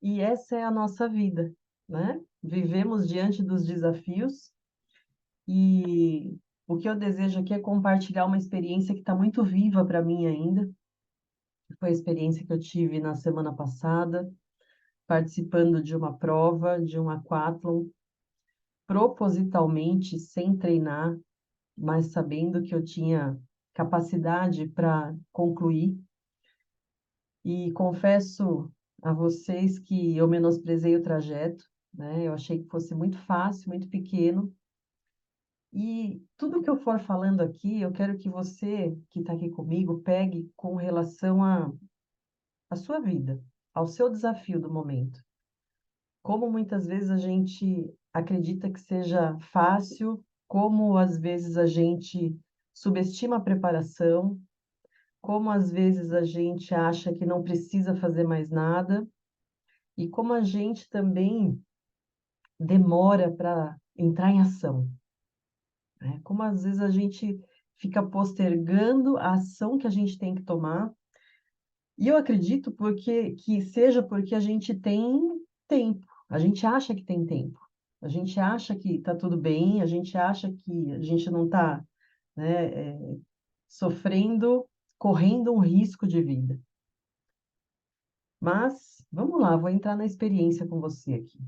E essa é a nossa vida, né? Vivemos diante dos desafios e o que eu desejo aqui é compartilhar uma experiência que está muito viva para mim ainda. Foi a experiência que eu tive na semana passada, participando de uma prova, de um aquátlon, propositalmente, sem treinar, mas sabendo que eu tinha capacidade para concluir. E confesso a vocês que eu menosprezei o trajeto, né? Eu achei que fosse muito fácil, muito pequeno. E tudo que eu for falando aqui, eu quero que você que está aqui comigo pegue com relação à sua vida, ao seu desafio do momento. Como muitas vezes a gente acredita que seja fácil, como às vezes a gente subestima a preparação, como às vezes a gente acha que não precisa fazer mais nada, e como a gente também demora para entrar em ação, né? Como às vezes a gente fica postergando a ação que a gente tem que tomar. E eu acredito que seja porque a gente tem tempo, a gente acha que tem tempo, a gente acha que está tudo bem, a gente acha que a gente não está, né, sofrendo, correndo um risco de vida. Mas vamos lá, vou entrar na experiência com você aqui.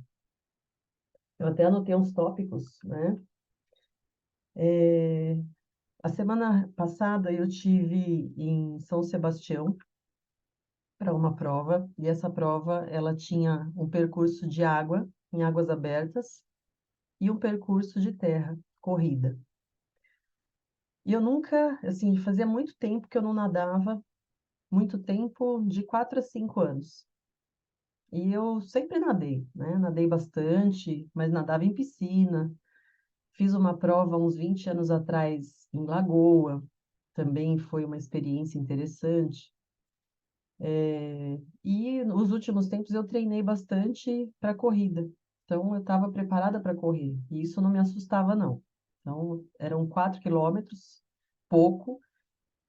Eu até anotei uns tópicos, né? A semana passada eu tive em São Sebastião para uma prova, e essa prova ela tinha um percurso de água, em águas abertas, e um percurso de terra, corrida. E eu nunca, assim, fazia muito tempo que eu não nadava, muito tempo, de 4 a 5 anos. E eu sempre nadei, né? Nadei bastante, mas nadava em piscina. Fiz uma prova uns 20 anos atrás em Lagoa, também foi uma experiência interessante. E nos últimos tempos eu treinei bastante para corrida. Então eu estava preparada para correr. E isso não me assustava, não. Então eram 4 quilômetros, pouco.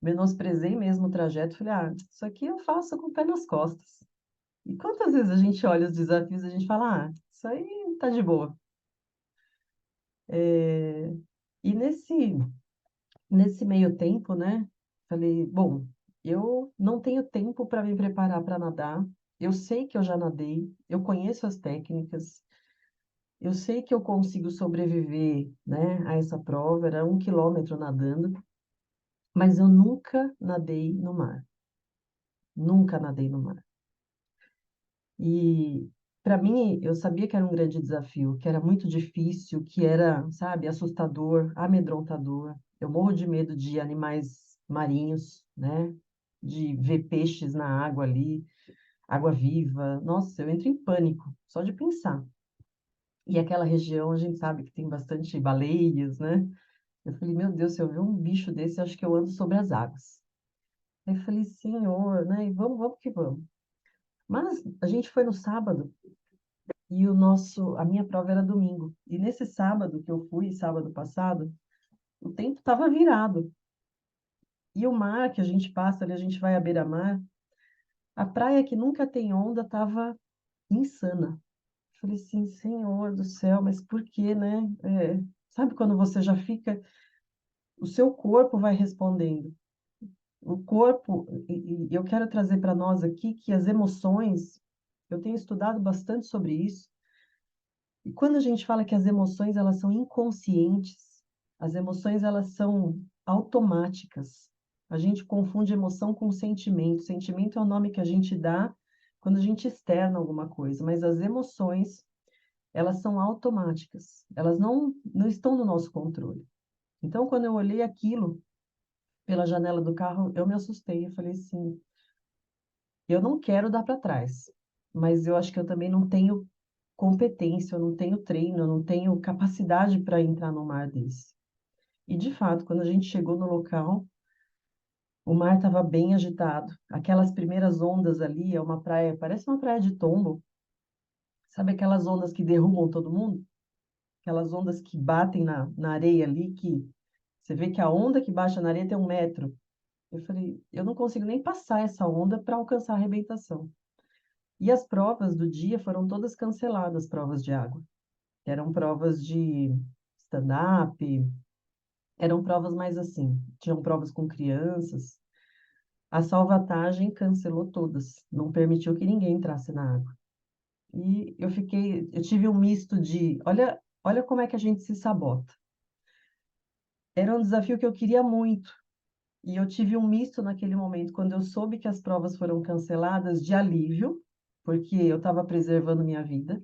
Menosprezei mesmo o trajeto. Falei, ah, isso aqui eu faço com o pé nas costas. E quantas vezes a gente olha os desafios e a gente fala, ah, isso aí tá de boa. E nesse meio tempo, né? Falei, bom, eu não tenho tempo para me preparar para nadar. Eu sei que eu já nadei, eu conheço as técnicas, eu sei que eu consigo sobreviver, né, a essa prova. Era 1 quilômetro nadando, mas eu nunca nadei no mar. Nunca nadei no mar. E para mim, eu sabia que era um grande desafio, que era muito difícil, que era, sabe, assustador, amedrontador. Eu morro de medo de animais marinhos, né? De ver peixes na água ali, água viva. Nossa, eu entro em pânico só de pensar. E aquela região a gente sabe que tem bastante baleias, né? Eu falei, meu Deus, se eu ver um bicho desse, eu acho que eu ando sobre as águas. Aí eu falei, senhor, né? E vamos que vamos. Mas a gente foi no sábado e a minha prova era domingo. E nesse sábado que eu fui, sábado passado, o tempo estava virado. E o mar que a gente passa ali, a gente vai à beira-mar, a praia que nunca tem onda estava insana. Falei assim, Senhor do céu, mas por quê, né? Sabe quando você já fica, o seu corpo vai respondendo. O corpo, e eu quero trazer para nós aqui que as emoções, eu tenho estudado bastante sobre isso. E quando a gente fala que as emoções elas são inconscientes, as emoções elas são automáticas. A gente confunde emoção com sentimento. Sentimento é o nome que a gente dá quando a gente externa alguma coisa, mas as emoções, elas são automáticas. Elas não estão no nosso controle. Então, quando eu olhei aquilo pela janela do carro, eu me assustei. Eu falei assim, eu não quero dar para trás, mas eu acho que eu também não tenho competência, eu não tenho treino, eu não tenho capacidade para entrar no mar desse. E de fato, quando a gente chegou no local, o mar estava bem agitado. Aquelas primeiras ondas ali, é uma praia, parece uma praia de tombo. Sabe aquelas ondas que derrubam todo mundo? Aquelas ondas que batem na areia ali, que você vê que a onda que baixa na areia tem 1 metro. Eu falei, eu não consigo nem passar essa onda para alcançar a arrebentação. E as provas do dia foram todas canceladas, provas de água. Eram provas de stand-up, eram provas mais assim, tinham provas com crianças. A salvatagem cancelou todas, não permitiu que ninguém entrasse na água. E eu tive um misto de, olha como é que a gente se sabota. Era um desafio que eu queria muito, e eu tive um misto naquele momento, quando eu soube que as provas foram canceladas, de alívio, porque eu estava preservando minha vida,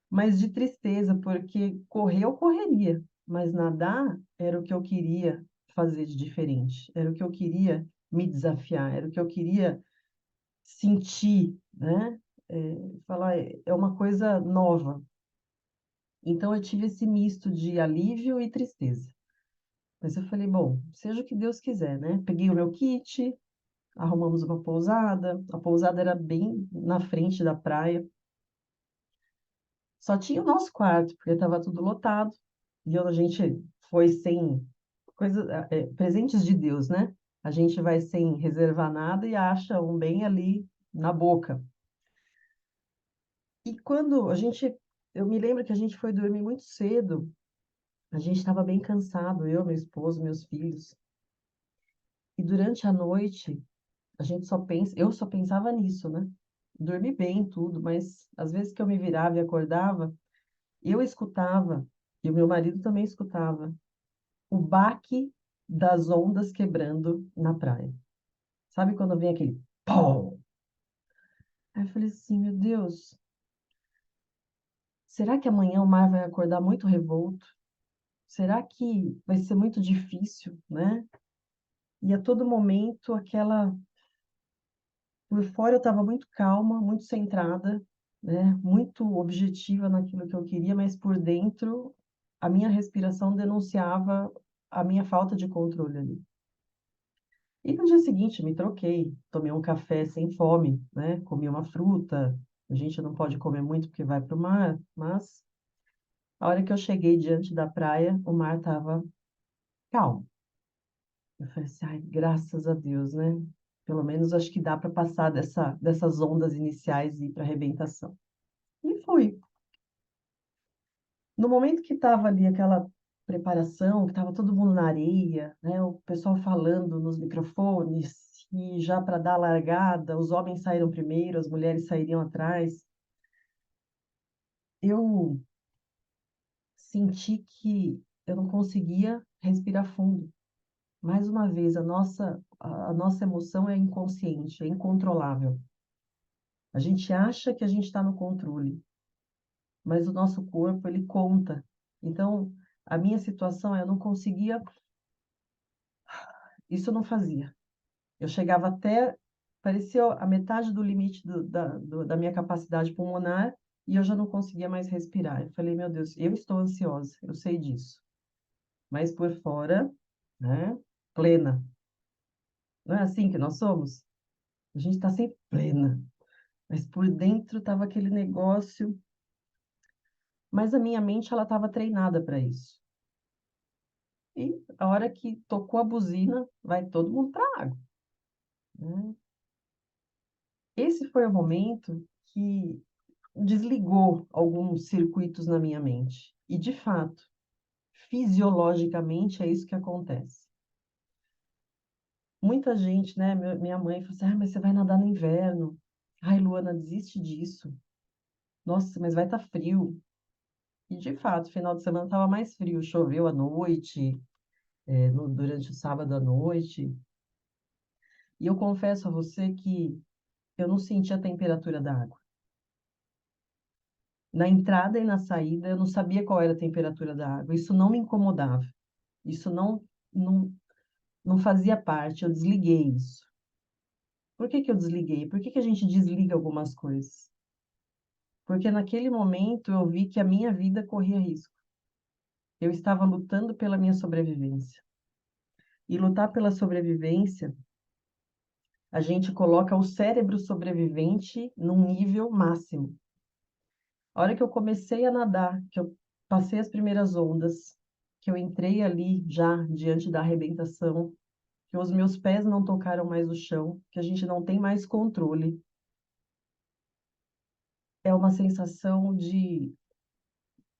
mas de tristeza, porque correr eu correria, mas nadar era o que eu queria fazer de diferente, era o que eu queria me desafiar, era o que eu queria sentir, né? Falar, é uma coisa nova. Então eu tive esse misto de alívio e tristeza. Mas eu falei, bom, seja o que Deus quiser, né? Peguei o meu kit, arrumamos uma pousada. A pousada era bem na frente da praia. Só tinha o nosso quarto, porque estava tudo lotado. E a gente foi sem presentes de Deus, né? A gente vai sem reservar nada e acha um bem ali na boca. E quando eu me lembro que a gente foi dormir muito cedo. A gente estava bem cansado, eu, meu esposo, meus filhos. E durante a noite, eu só pensava nisso, né? Dormi bem, tudo, mas às vezes que eu me virava e acordava, eu escutava, e o meu marido também escutava, o baque das ondas quebrando na praia. Sabe quando vem aquele pau? Aí eu falei assim, meu Deus, será que amanhã o mar vai acordar muito revolto? Será que vai ser muito difícil, né? E a todo momento por fora eu estava muito calma, muito centrada, né? Muito objetiva naquilo que eu queria, mas por dentro a minha respiração denunciava a minha falta de controle ali. E no dia seguinte me troquei, tomei um café sem fome, né? Comi uma fruta. A gente não pode comer muito porque vai para o mar, mas a hora que eu cheguei diante da praia, o mar estava calmo. Eu falei assim, ai, graças a Deus, né? Pelo menos acho que dá para passar dessas ondas iniciais e ir para a arrebentação. E fui. No momento que estava ali aquela preparação, que estava todo mundo na areia, né? O pessoal falando nos microfones, e já para dar a largada, os homens saíram primeiro, as mulheres sairiam atrás. Eu senti que eu não conseguia respirar fundo. Mais uma vez, a nossa emoção é inconsciente, é incontrolável. A gente acha que a gente está no controle, mas o nosso corpo, ele conta. Então, a minha situação é, eu não conseguia, isso eu não fazia. Eu chegava até, parecia a metade do limite da minha capacidade pulmonar e eu já não conseguia mais respirar. Eu falei, meu Deus, eu estou ansiosa, eu sei disso. Mas por fora, né, plena. Não é assim que nós somos? A gente está sempre plena. Mas por dentro estava aquele negócio. Mas a minha mente, ela estava treinada para isso. E a hora que tocou a buzina, vai todo mundo para a água, né? Esse foi o momento que desligou alguns circuitos na minha mente. E, de fato, fisiologicamente é isso que acontece. Muita gente, né? Minha mãe falou assim: ah, mas você vai nadar no inverno. Ai, Luana, desiste disso. Nossa, mas vai estar frio. E, de fato, final de semana estava mais frio. Choveu à noite, durante o sábado à noite. E eu confesso a você que eu não senti a temperatura da água. Na entrada e na saída, eu não sabia qual era a temperatura da água. Isso não me incomodava. Isso não, não fazia parte. Eu desliguei isso. Por que que eu desliguei? Por que que a gente desliga algumas coisas? Porque naquele momento eu vi que a minha vida corria risco. Eu estava lutando pela minha sobrevivência. E lutar pela sobrevivência, a gente coloca o cérebro sobrevivente num nível máximo. A hora que eu comecei a nadar, que eu passei as primeiras ondas, que eu entrei ali já diante da arrebentação, que os meus pés não tocaram mais o chão, que a gente não tem mais controle. é uma sensação de,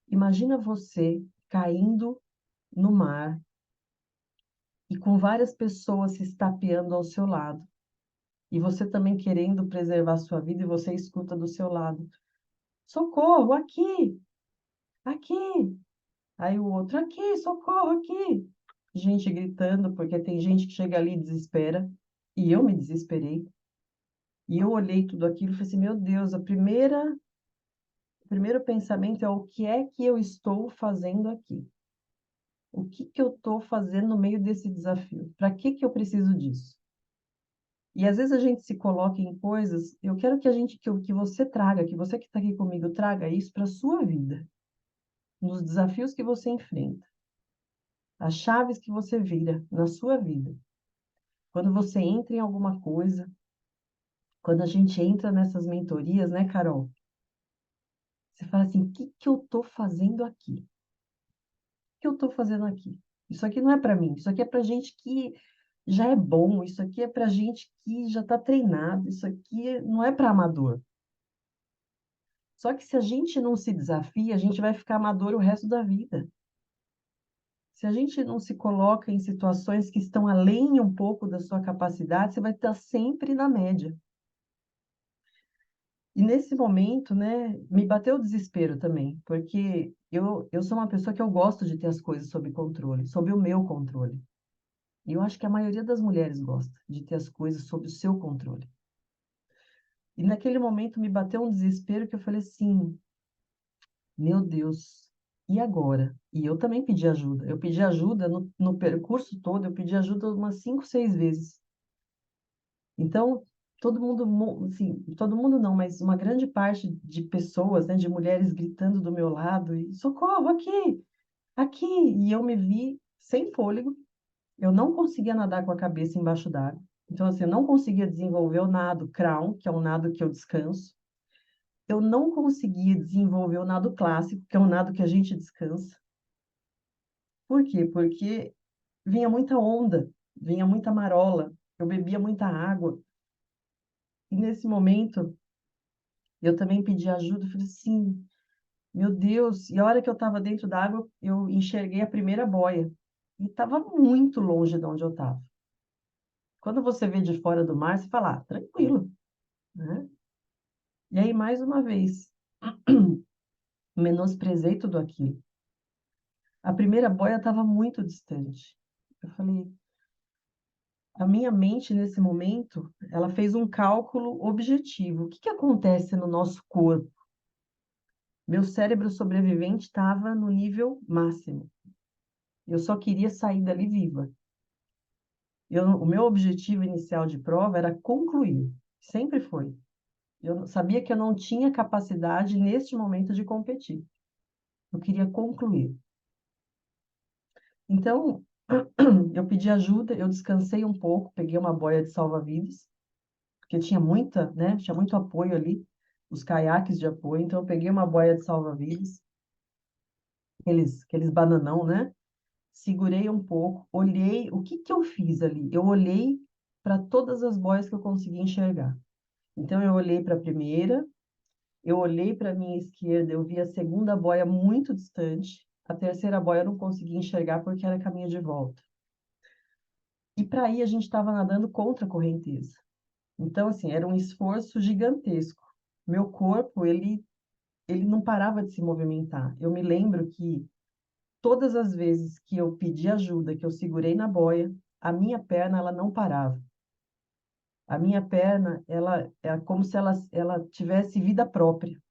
imagina você caindo no mar e com várias pessoas se estapeando ao seu lado. E você também querendo preservar a sua vida e você escuta do seu lado: socorro, aqui, aqui. Aí o outro: aqui, socorro, aqui. Gente gritando, porque tem gente que chega ali e desespera. E eu me desesperei. E eu olhei tudo aquilo e falei assim: meu Deus, o primeiro pensamento é: o que é que eu estou fazendo aqui? O que que eu estou fazendo no meio desse desafio? Para que que eu preciso disso? E às vezes a gente se coloca em coisas, eu quero que a gente, que você traga, que você que está aqui comigo, traga isso para a sua vida, nos desafios que você enfrenta, as chaves que você vira na sua vida. Quando você entra em alguma coisa, quando a gente entra nessas mentorias, né, Carol? Você fala assim: o que que eu estou fazendo aqui? O que eu estou fazendo aqui? Isso aqui não é para mim, isso aqui é para gente que já é bom, isso aqui é para gente que já está treinado, isso aqui não é para amador. Só que se a gente não se desafia, a gente vai ficar amador o resto da vida. Se a gente não se coloca em situações que estão além um pouco da sua capacidade, você vai estar sempre na média. E nesse momento, né, me bateu o desespero também, porque eu sou uma pessoa que eu gosto de ter as coisas sob controle, sob o meu controle. E eu acho que a maioria das mulheres gosta de ter as coisas sob o seu controle. E naquele momento me bateu um desespero que eu falei assim: meu Deus, e agora? E eu também pedi ajuda. Eu pedi ajuda no percurso todo, eu pedi ajuda umas 5, 6 vezes. Então, todo mundo, assim, todo mundo não, mas uma grande parte de pessoas, né, de mulheres gritando do meu lado, e socorro, aqui, aqui. E eu me vi sem fôlego, eu não conseguia nadar com a cabeça embaixo d'água. Então, assim, eu não conseguia desenvolver o nado crawl, que é um nado que eu descanso. Eu não conseguia desenvolver o nado clássico, que é um nado que a gente descansa. Por quê? Porque vinha muita onda, vinha muita marola, eu bebia muita água. E nesse momento, eu também pedi ajuda, falei assim: meu Deus. E a hora que eu estava dentro da água, eu enxerguei a primeira boia. E estava muito longe de onde eu estava. Quando você vê de fora do mar, você fala: ah, tranquilo, né? E aí, mais uma vez, menosprezei tudo aquilo. A primeira boia estava muito distante. Eu falei, a minha mente, nesse momento, ela fez um cálculo objetivo. O que que acontece no nosso corpo? Meu cérebro sobrevivente estava no nível máximo. Eu só queria sair dali viva. O meu objetivo inicial de prova era concluir. Sempre foi. Eu sabia que eu não tinha capacidade neste momento de competir. Eu queria concluir. Então, eu pedi ajuda, eu descansei um pouco, peguei uma boia de salva-vidas, porque tinha muita, né? Tinha muito apoio ali, os caiaques de apoio. Então, eu peguei uma boia de salva-vidas, aqueles bananão, né? Segurei um pouco, olhei, o que que eu fiz ali? Eu olhei para todas as boias que eu consegui enxergar. Então, eu olhei para a primeira, eu olhei para a minha esquerda, eu vi a segunda boia muito distante, a terceira boia eu não consegui enxergar porque era caminho de volta. E para aí a gente estava nadando contra a correnteza. Então, assim, era um esforço gigantesco. Meu corpo, ele não parava de se movimentar. Eu me lembro que todas as vezes que eu pedi ajuda, que eu segurei na boia, a minha perna, ela não parava. A minha perna, ela é como se ela tivesse vida própria.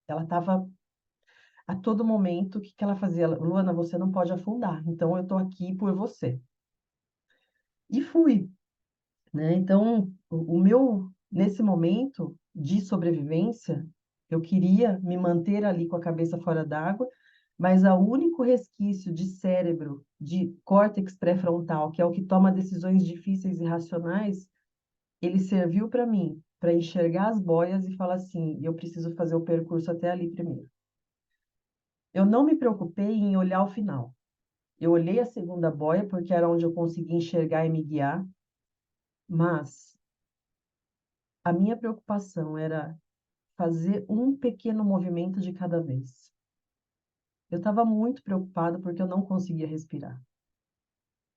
Ela estava a todo momento, o que que ela fazia? Luana, você não pode afundar, então eu estou aqui por você. E fui, né? Então, nesse momento de sobrevivência, eu queria me manter ali com a cabeça fora d'água, mas o único resquício de cérebro, de córtex pré-frontal, que é o que toma decisões difíceis e racionais, ele serviu para mim, para enxergar as boias e falar assim: eu preciso fazer o percurso até ali primeiro. Eu não me preocupei em olhar o final. Eu olhei a segunda boia, porque era onde eu consegui enxergar e me guiar, mas a minha preocupação era fazer um pequeno movimento de cada vez. Eu estava muito preocupada porque eu não conseguia respirar.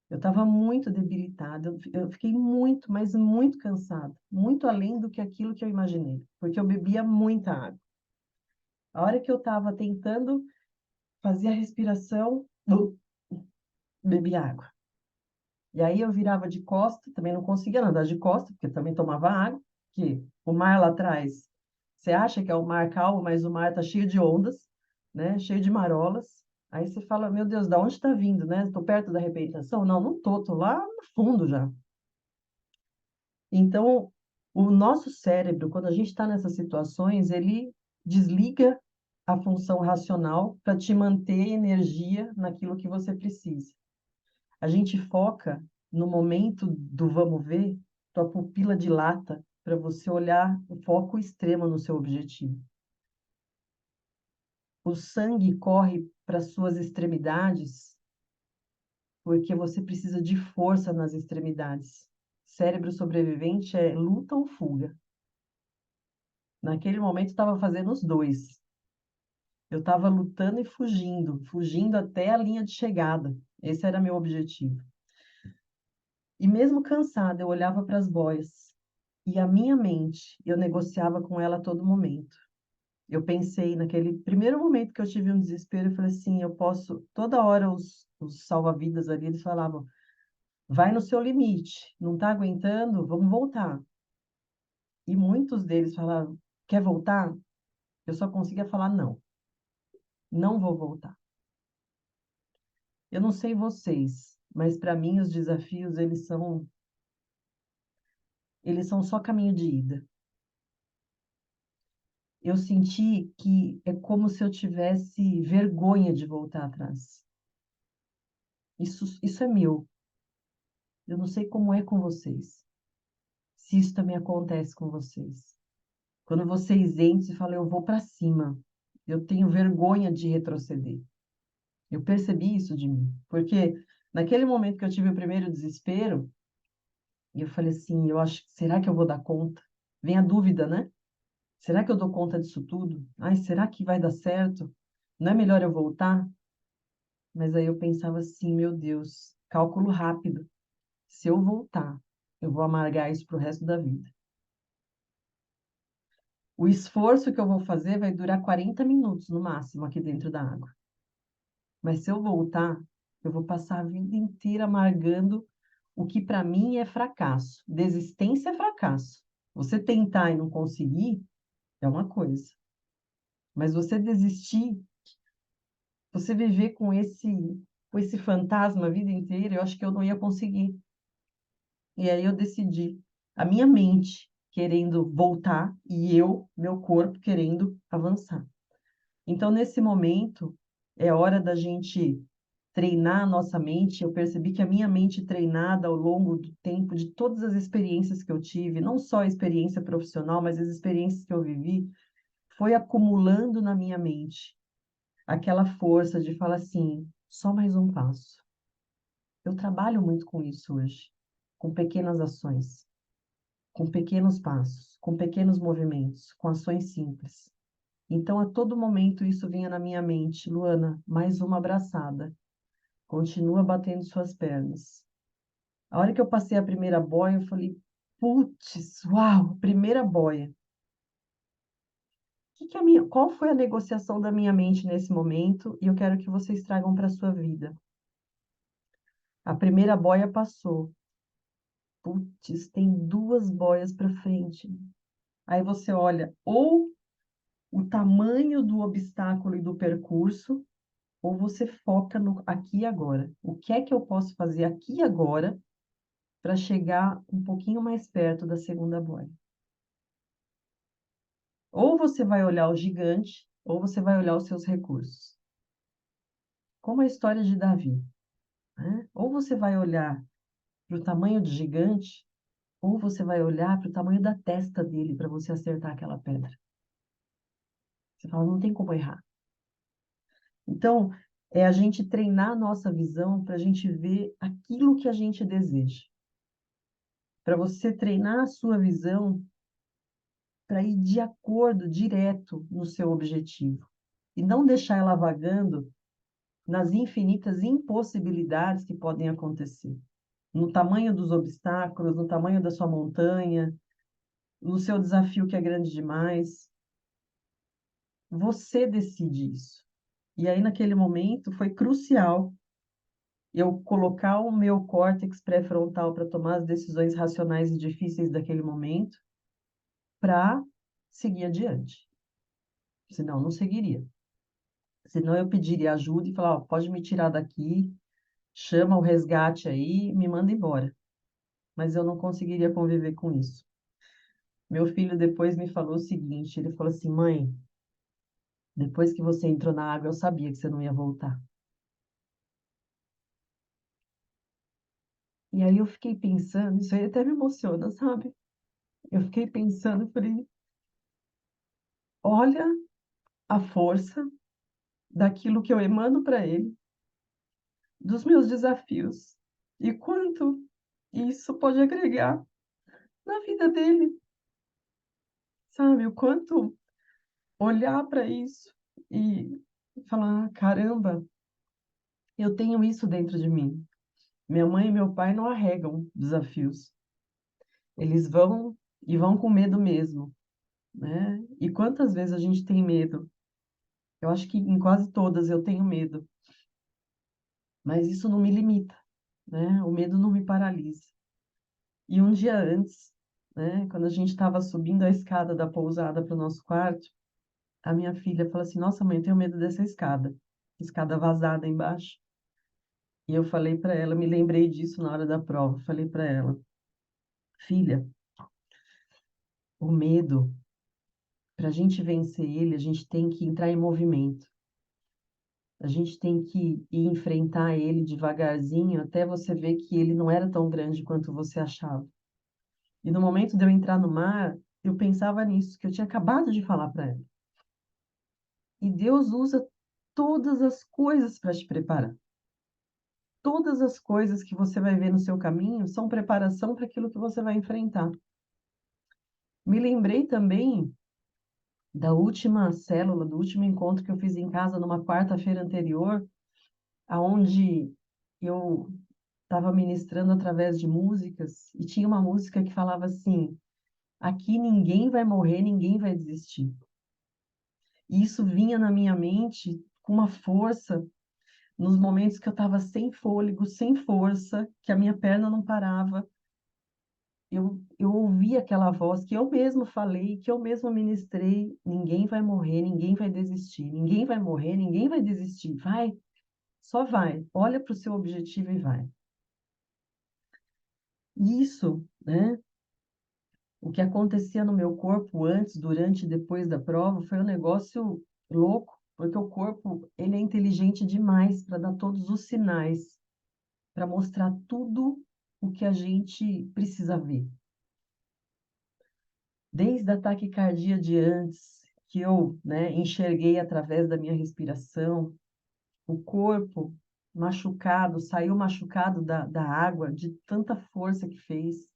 Eu estava muito debilitada, eu fiquei muito, mas muito cansada, muito além do que aquilo que eu imaginei, porque eu bebia muita água. A hora que eu estava tentando fazer a respiração, eu bebi água. E aí eu virava de costa, também não conseguia nadar de costa, porque também tomava água, que o mar lá atrás, você acha que é um mar calmo, mas o mar está cheio de ondas, né? Cheio de marolas. Aí você fala, meu Deus, da onde está vindo, né? Estou perto da arrebentação? Não, não tô lá no fundo já. Então, o nosso cérebro, quando a gente está nessas situações, ele desliga a função racional para te manter energia naquilo que você precisa. A gente foca no momento do vamos ver, tua pupila dilata para você olhar o foco extremo no seu objetivo. O sangue corre para suas extremidades porque você precisa de força nas extremidades. Cérebro sobrevivente é luta ou fuga. Naquele momento, estava fazendo os dois. Eu estava lutando e fugindo, fugindo até a linha de chegada. Esse era meu objetivo. E mesmo cansada, eu olhava para as boias. E a minha mente, eu negociava com ela a todo momento. Eu pensei, naquele primeiro momento que eu tive um desespero, eu falei assim, eu posso... Toda hora os salva-vidas ali, eles falavam, vai no seu limite, não está aguentando, vamos voltar. E muitos deles falaram, quer voltar? Eu só conseguia falar não. Não vou voltar. Eu não sei vocês, mas para mim os desafios eles são só caminho de ida. Eu senti que é como se eu tivesse vergonha de voltar atrás. Isso é meu. Eu não sei como é com vocês. Se isso também acontece com vocês. Quando vocês entram e falam, eu vou para cima. Eu tenho vergonha de retroceder. Eu percebi isso de mim. Porque naquele momento que eu tive o primeiro desespero, eu falei assim, eu acho, será que eu vou dar conta? Vem a dúvida, né? Será que eu dou conta disso tudo? Ai, será que vai dar certo? Não é melhor eu voltar? Mas aí eu pensava assim, meu Deus, cálculo rápido. Se eu voltar, eu vou amargar isso pro resto da vida. O esforço que eu vou fazer vai durar 40 minutos no máximo aqui dentro da água. Mas se eu voltar, eu vou passar a vida inteira amargando o que para mim é fracasso. Desistência é fracasso. Você tentar e não conseguir é uma coisa. Mas você desistir, você viver com esse fantasma a vida inteira, eu acho que eu não ia conseguir. E aí eu decidi, a minha mente querendo voltar e meu corpo, querendo avançar. Então, nesse momento, é hora da gente treinar a nossa mente. Eu percebi que a minha mente treinada ao longo do tempo, de todas as experiências que eu tive, não só a experiência profissional, mas as experiências que eu vivi, foi acumulando na minha mente aquela força de falar assim, só mais um passo. Eu trabalho muito com isso hoje, com pequenas ações, com pequenos passos, com pequenos movimentos, com ações simples. Então, a todo momento isso vinha na minha mente, Luana, mais uma abraçada. Continua batendo suas pernas. A hora que eu passei a primeira boia, eu falei, putz, uau, primeira boia. Qual foi a negociação da minha mente nesse momento? E eu quero que vocês tragam para a sua vida. A primeira boia passou. Putz, tem duas boias para frente. Aí você olha ou o tamanho do obstáculo e do percurso, ou você foca no aqui e agora. O que é que eu posso fazer aqui e agora para chegar um pouquinho mais perto da segunda boia? Ou você vai olhar o gigante, ou você vai olhar os seus recursos. Como a história de Davi, né? Ou você vai olhar para o tamanho do gigante, ou você vai olhar para o tamanho da testa dele para você acertar aquela pedra. Você fala, não tem como errar. Então, é a gente treinar a nossa visão para a gente ver aquilo que a gente deseja. Para você treinar a sua visão, para ir de acordo, direto no seu objetivo. E não deixar ela vagando nas infinitas impossibilidades que podem acontecer. No tamanho dos obstáculos, no tamanho da sua montanha, no seu desafio que é grande demais. Você decide isso. E aí, naquele momento, foi crucial eu colocar o meu córtex pré-frontal para tomar as decisões racionais e difíceis daquele momento, para seguir adiante. Senão, não seguiria. Senão, eu pediria ajuda e falar, ó, pode me tirar daqui, chama o resgate aí, me manda embora. Mas eu não conseguiria conviver com isso. Meu filho depois me falou o seguinte, ele falou assim, mãe, depois que você entrou na água, eu sabia que você não ia voltar. E aí eu fiquei pensando, isso aí até me emociona, sabe? Eu fiquei pensando, falei, olha a força daquilo que eu emano para ele, dos meus desafios, e quanto isso pode agregar na vida dele, sabe? O quanto olhar para isso e falar, caramba, eu tenho isso dentro de mim. Minha mãe e meu pai não arregam desafios. Eles vão e vão com medo mesmo, né? E quantas vezes a gente tem medo? Eu acho que em quase todas eu tenho medo, mas isso não me limita, né? O medo não me paralisa. E um dia antes, né, quando a gente estava subindo a escada da pousada para o nosso quarto, a minha filha falou assim: Nossa, mãe, eu tenho medo dessa escada vazada embaixo. E eu falei para ela, me lembrei disso na hora da prova. Falei para ela: Filha, o medo, para a gente vencer ele, a gente tem que entrar em movimento. A gente tem que ir enfrentar ele devagarzinho até você ver que ele não era tão grande quanto você achava. E no momento de eu entrar no mar, eu pensava nisso, que eu tinha acabado de falar para ela. E Deus usa todas as coisas para te preparar. Todas as coisas que você vai ver no seu caminho são preparação para aquilo que você vai enfrentar. Me lembrei também da última célula, do último encontro que eu fiz em casa numa quarta-feira anterior, aonde eu estava ministrando através de músicas e tinha uma música que falava assim: aqui ninguém vai morrer, ninguém vai desistir. E isso vinha na minha mente com uma força nos momentos que eu estava sem fôlego, sem força, que a minha perna não parava. Eu ouvi aquela voz que eu mesmo falei, que eu mesmo ministrei: ninguém vai morrer, ninguém vai desistir, ninguém vai morrer, ninguém vai desistir. Vai, só vai. Olha para o seu objetivo e vai. Isso, né? O que acontecia no meu corpo antes, durante e depois da prova foi um negócio louco, porque o corpo, ele é inteligente demais para dar todos os sinais, para mostrar tudo o que a gente precisa ver. Desde a taquicardia de antes, que eu, né, enxerguei através da minha respiração, o corpo machucado, saiu machucado da água, de tanta força que fez,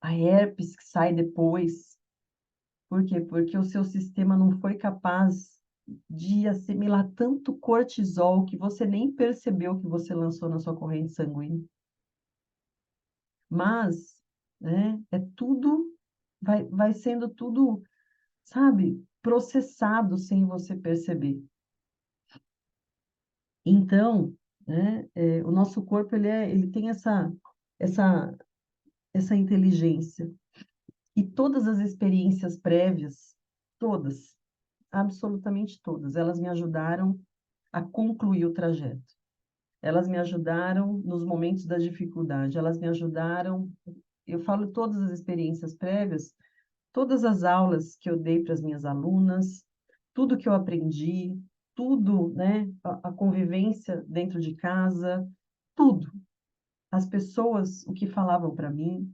a herpes que sai depois. Por quê? Porque o seu sistema não foi capaz de assimilar tanto cortisol que você nem percebeu que você lançou na sua corrente sanguínea. Mas, né, é tudo, vai sendo tudo, sabe, processado sem você perceber. Então, né, o nosso corpo, ele tem essa, essa inteligência. E todas as experiências prévias, todas, absolutamente todas, elas me ajudaram a concluir o trajeto. Elas me ajudaram nos momentos da dificuldade, elas me ajudaram. Eu falo todas as experiências prévias, todas as aulas que eu dei para as minhas alunas, tudo que eu aprendi, tudo, né, a convivência dentro de casa, tudo. As pessoas, o que falavam para mim,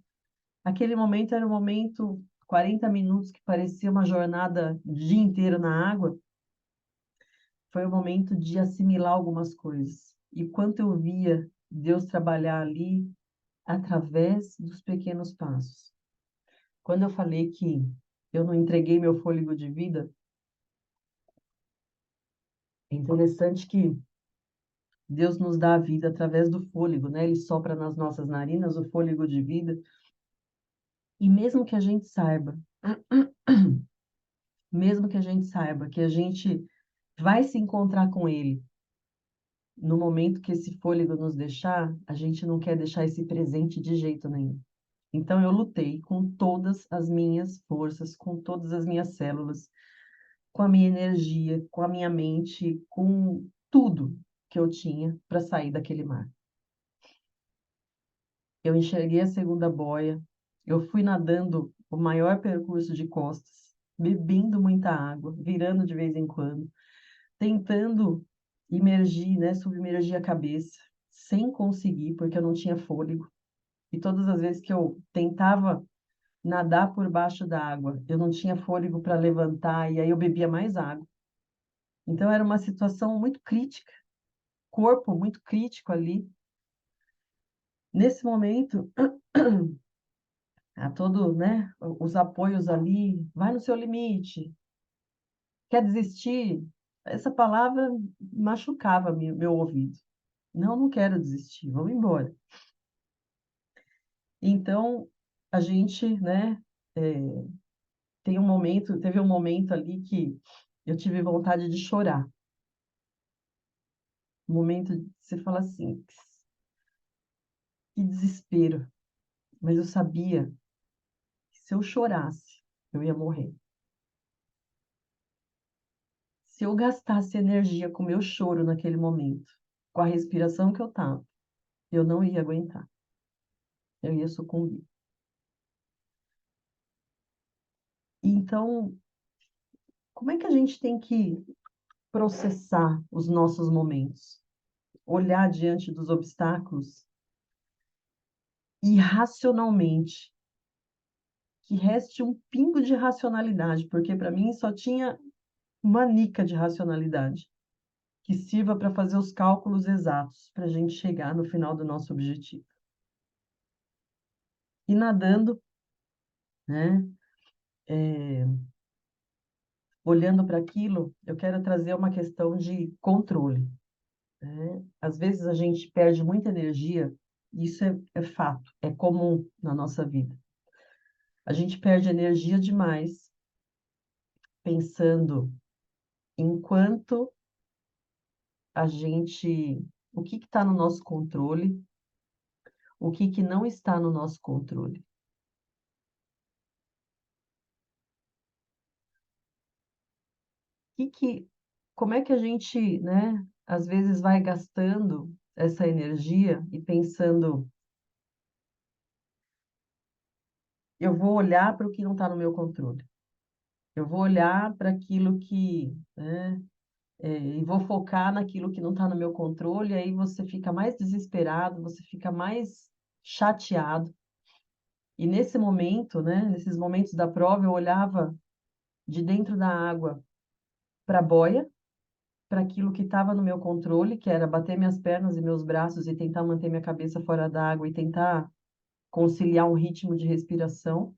aquele momento era um momento, 40 minutos que parecia uma jornada o dia inteiro na água, foi o momento de assimilar algumas coisas. E quanto eu via Deus trabalhar ali através dos pequenos passos. Quando eu falei que eu não entreguei meu fôlego de vida. É interessante que Deus nos dá a vida através do fôlego, né? Ele sopra nas nossas narinas o fôlego de vida. E mesmo que a gente saiba que a gente vai se encontrar com Ele no momento que esse fôlego nos deixar, a gente não quer deixar esse presente de jeito nenhum. Então eu lutei com todas as minhas forças, com todas as minhas células, com a minha energia, com a minha mente, com tudo que eu tinha para sair daquele mar. Eu enxerguei a segunda boia, eu fui nadando o maior percurso de costas, bebendo muita água, virando de vez em quando, tentando imergir, né, submergir a cabeça, sem conseguir, porque eu não tinha fôlego. E todas as vezes que eu tentava nadar por baixo da água, eu não tinha fôlego para levantar, e aí eu bebia mais água. Então era uma situação muito crítica, corpo muito crítico ali. Nesse momento, a todo, né, os apoios ali, vai no seu limite, quer desistir? Essa palavra machucava meu ouvido. Não, não quero desistir, vamos embora. Então, a gente, né, teve um momento ali que eu tive vontade de chorar. Um momento de você fala assim, que desespero. Mas eu sabia que se eu chorasse, eu ia morrer. Se eu gastasse energia com o meu choro naquele momento, com a respiração que eu tava, eu não ia aguentar. Eu ia sucumbir. Então, como é que a gente tem que processar os nossos momentos? Olhar diante dos obstáculos e racionalmente, que reste um pingo de racionalidade, porque para mim só tinha uma nica de racionalidade, que sirva para fazer os cálculos exatos para a gente chegar no final do nosso objetivo. E nadando, né, olhando para aquilo, eu quero trazer uma questão de controle, né? Às vezes a gente perde muita energia, isso é fato, é comum na nossa vida. A gente perde energia demais pensando em quanto a gente, o que está no nosso controle, o que não está no nosso controle. Como é que a gente, né, às vezes vai gastando essa energia e pensando, eu vou olhar para o que não está no meu controle. Eu vou olhar para aquilo que, né, e vou focar naquilo que não está no meu controle, aí você fica mais desesperado, você fica mais chateado. E nesse momento, né, nesses momentos da prova, eu olhava de dentro da água para a boia, para aquilo que estava no meu controle, que era bater minhas pernas e meus braços e tentar manter minha cabeça fora d'água e tentar conciliar um ritmo de respiração.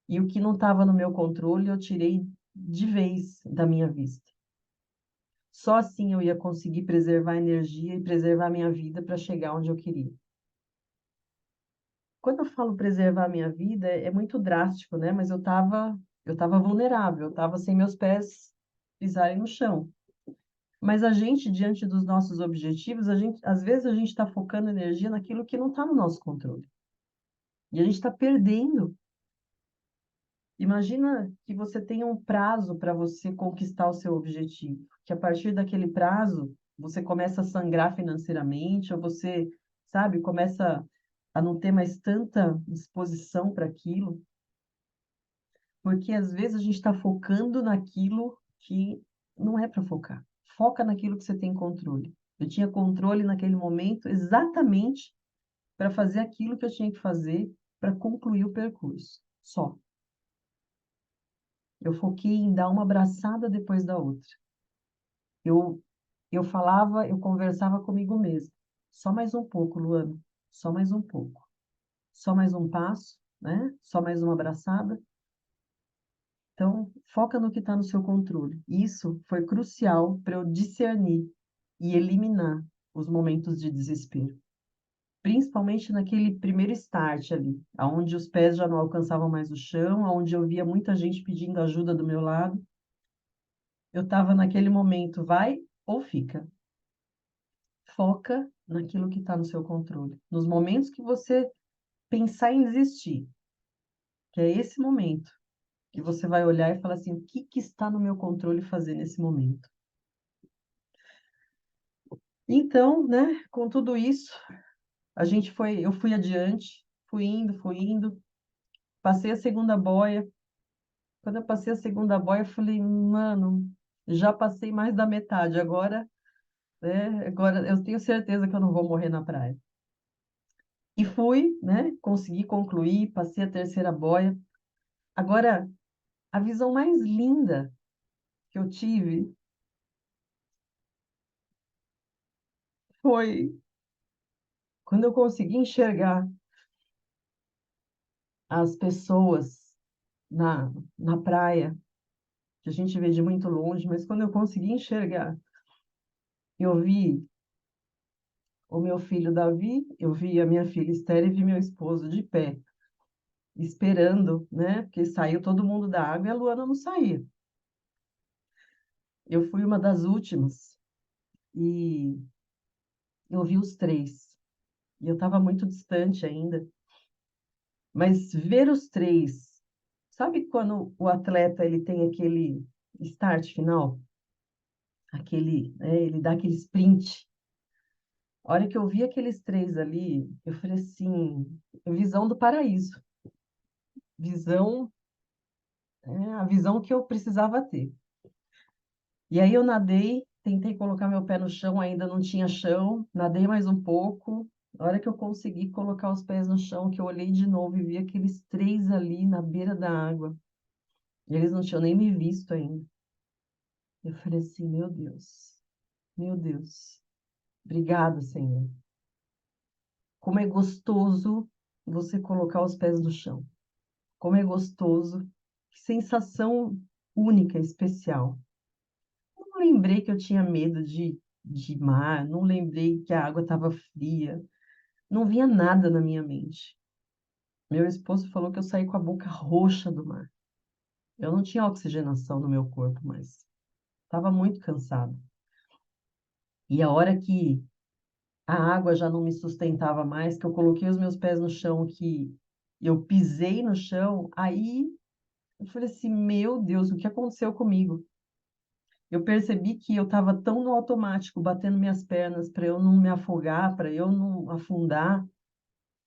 E o que não estava no meu controle, eu tirei de vez da minha vista. Só assim eu ia conseguir preservar a energia e preservar a minha vida para chegar onde eu queria. Quando eu falo preservar a minha vida, é muito drástico, né? Mas eu tava vulnerável, eu estava sem meus pés pisarem no chão. Mas a gente, diante dos nossos objetivos, às vezes a gente está focando energia naquilo que não está no nosso controle. E a gente está perdendo. Imagina que você tenha um prazo para você conquistar o seu objetivo, que a partir daquele prazo você começa a sangrar financeiramente, ou você, sabe, começa a não ter mais tanta disposição para aquilo, porque às vezes a gente está focando naquilo que não é para focar. Foca naquilo que você tem controle. Eu tinha controle naquele momento exatamente para fazer aquilo que eu tinha que fazer para concluir o percurso. Só. Eu foquei em dar uma abraçada depois da outra. Eu, eu falava, eu conversava comigo mesma. Só mais um pouco, Luana. Só mais um pouco. Só mais um passo, né? Só mais uma abraçada. Então, foca no que está no seu controle. Isso foi crucial para eu discernir e eliminar os momentos de desespero. Principalmente naquele primeiro start ali, aonde os pés já não alcançavam mais o chão, aonde eu via muita gente pedindo ajuda do meu lado. Eu estava naquele momento, vai ou fica. Foca naquilo que está no seu controle. Nos momentos que você pensar em desistir, que é esse momento que você vai olhar e falar assim, o que que está no meu controle fazer nesse momento? Então, né, com tudo isso, eu fui adiante, fui indo, passei a segunda boia. Quando eu passei a segunda boia, eu falei, mano, já passei mais da metade, agora eu tenho certeza que eu não vou morrer na praia. E fui, né, consegui concluir, passei a terceira boia. Agora, a visão mais linda que eu tive foi quando eu consegui enxergar as pessoas na praia, que a gente vê de muito longe, mas quando eu consegui enxergar, eu vi o meu filho Davi, eu vi a minha filha Esther e vi meu esposo de pé, esperando, né? Porque saiu todo mundo da água e a Luana não saía. Eu fui uma das últimas e eu vi os três. E eu estava muito distante ainda, mas ver os três, sabe quando o atleta ele tem aquele start final, ele dá aquele sprint. A hora que eu vi aqueles três ali, eu falei assim, visão do paraíso, visão, a visão que eu precisava ter. E aí eu nadei, tentei colocar meu pé no chão, ainda não tinha chão, nadei mais um pouco. A hora que eu consegui colocar os pés no chão, que eu olhei de novo e vi aqueles três ali na beira da água, e eles não tinham nem me visto ainda. Eu falei assim, meu Deus, obrigado, Senhor. Como é gostoso você colocar os pés no chão. Como é gostoso, que sensação única, especial. Não lembrei que eu tinha medo de mar, não lembrei que a água estava fria, não vinha nada na minha mente. Meu esposo falou que eu saí com a boca roxa do mar. Eu não tinha oxigenação no meu corpo, mas estava muito cansado. E a hora que a água já não me sustentava mais, que eu coloquei os meus pés no chão, que eu pisei no chão, aí eu falei assim, meu Deus, o que aconteceu comigo? Eu percebi que eu estava tão no automático, batendo minhas pernas para eu não me afogar, para eu não afundar.